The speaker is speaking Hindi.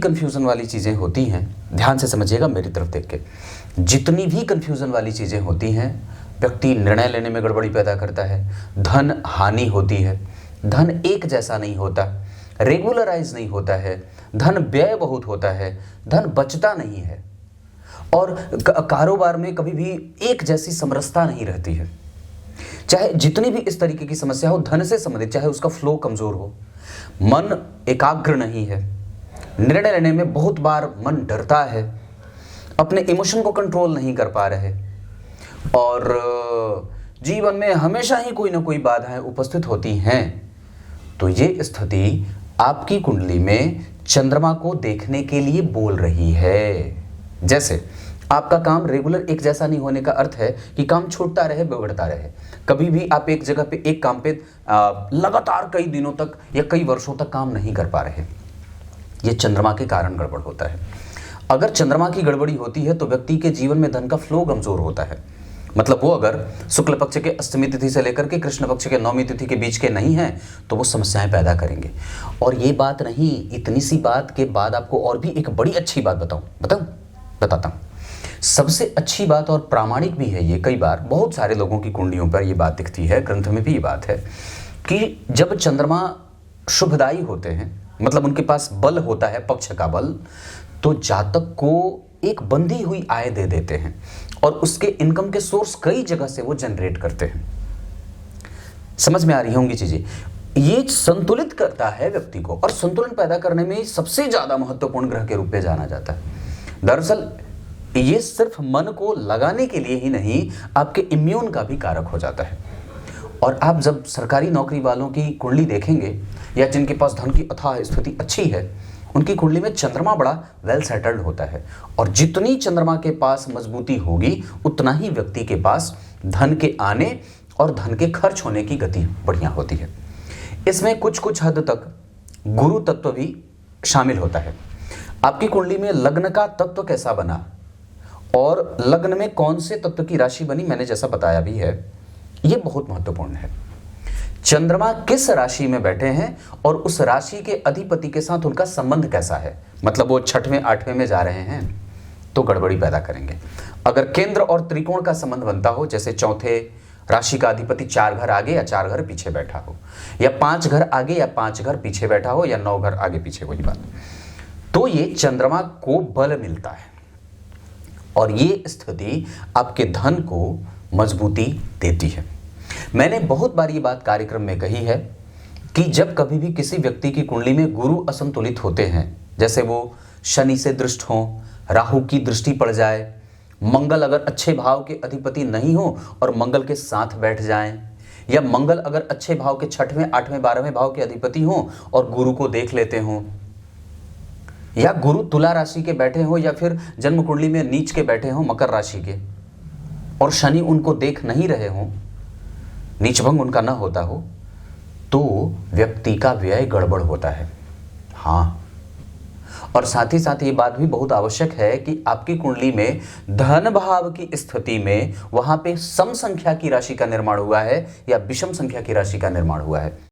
कन्फ्यूज़न वाली चीज़ें होती हैं, ध्यान से समझिएगा मेरी तरफ देख के, जितनी भी कन्फ्यूज़न वाली चीज़ें होती हैं, व्यक्ति निर्णय लेने में गड़बड़ी पैदा करता है, धन हानि होती है, धन एक जैसा नहीं होता, रेगुलराइज नहीं होता है, धन व्यय बहुत होता है, धन बचता नहीं है, और कारोबार में कभी भी एक जैसी समरसता नहीं रहती है। चाहे जितनी भी इस तरीके की समस्या हो धन से संबंधित, चाहे उसका फ्लो कमजोर हो, मन एकाग्र नहीं है, निर्णय लेने में बहुत बार मन डरता है, अपने इमोशन को कंट्रोल नहीं कर पा रहे, और जीवन में हमेशा ही कोई ना कोई बाधाएं उपस्थित होती हैं, तो ये स्थिति आपकी कुंडली में चंद्रमा को देखने के लिए बोल रही है। जैसे आपका काम रेगुलर एक जैसा नहीं होने का अर्थ है कि काम छूटता रहे, बिगड़ता रहे। कभी भी आप एक जगह पे एक काम पे लगातार कई दिनों तक या कई वर्षों तक काम नहीं कर पा रहे, ये चंद्रमा के कारण गड़बड़ होता है। अगर चंद्रमा की गड़बड़ी होती है तो व्यक्ति के जीवन में धन का फ्लो कमजोर होता है। मतलब वो अगर शुक्ल पक्ष के अष्टमी तिथि से लेकर के कृष्ण पक्ष के नवमी तिथि के बीच के नहीं हैं तो वो समस्याएं पैदा करेंगे। और ये बात नहीं, इतनी सी बात के बाद आपको और भी एक बड़ी अच्छी बात बताता हूँ। सबसे अच्छी बात और प्रामाणिक भी है ये, कई बार बहुत सारे लोगों की कुंडलियों पर ये बात दिखती है, ग्रंथ में भी ये बात है कि जब चंद्रमा शुभदायी होते हैं, मतलब उनके पास बल होता है, पक्ष का बल, तो जातक को एक बंधी हुई आय दे देते हैं और उसके इनकम के सोर्स कई जगह से वो जनरेट करते हैं। समझ में आ रही होंगी चीजें। ये संतुलित करता है व्यक्ति को, और संतुलन पैदा करने में सबसे ज्यादा महत्वपूर्ण ग्रह के रूप में जाना जाता है। दरअसल ये सिर्फ मन को लगाने के लिए ही नहीं, आपके इम्यून का भी कारक हो जाता है। और आप जब सरकारी नौकरी वालों की कुंडली देखेंगे या जिनके पास धन की अथाह स्थिति अच्छी है, उनकी कुंडली में चंद्रमा बड़ा वेल सेटल्ड होता है, और जितनी चंद्रमा के पास मजबूती होगी उतना ही व्यक्ति के पास धन के आने और धन के खर्च होने की गति बढ़िया होती है। इसमें कुछ कुछ हद तक गुरु तत्व भी शामिल होता है। आपकी कुंडली में लग्न का तत्व कैसा बना और लग्न में कौन से तत्व की राशि बनी, मैंने जैसा बताया भी है, यह बहुत महत्वपूर्ण है। चंद्रमा किस राशि में बैठे हैं और उस राशि के अधिपति के साथ उनका संबंध कैसा है, मतलब वो 6वें 8वें में जा रहे हैं तो गड़बड़ी पैदा करेंगे। अगर केंद्र और त्रिकोण का संबंध बनता हो, जैसे चौथे राशि का अधिपति 4 घर आगे या 4 घर पीछे बैठा हो, या 5 घर आगे या 5 घर पीछे बैठा हो, या 9 घर आगे पीछे, वही बात, तो ये चंद्रमा को बल मिलता है और ये स्थिति आपके धन को मजबूती देती है। मैंने बहुत बार ये बात कार्यक्रम में कही है कि जब कभी भी किसी व्यक्ति की कुंडली में गुरु असंतुलित होते हैं, जैसे वो शनि से दृष्ट हो, राहु की दृष्टि पड़ जाए, मंगल अगर अच्छे भाव के अधिपति नहीं हो और मंगल के साथ बैठ जाएं, या मंगल अगर अच्छे भाव के 6वें 8वें 12वें भाव के अधिपति हो और गुरु को देख लेते हो, या गुरु तुला राशि के बैठे हो, या फिर जन्म कुंडली में नीच के बैठे हो मकर राशि के, और शनि उनको देख नहीं रहे हो, नीच भंग उनका ना होता हो, तो व्यक्ति का व्यय गड़बड़ होता है। हाँ, और साथ ही साथ ये बात भी बहुत आवश्यक है कि आपकी कुंडली में धन भाव की स्थिति में वहां पे सम संख्या की राशि का निर्माण हुआ है या विषम संख्या की राशि का निर्माण हुआ है।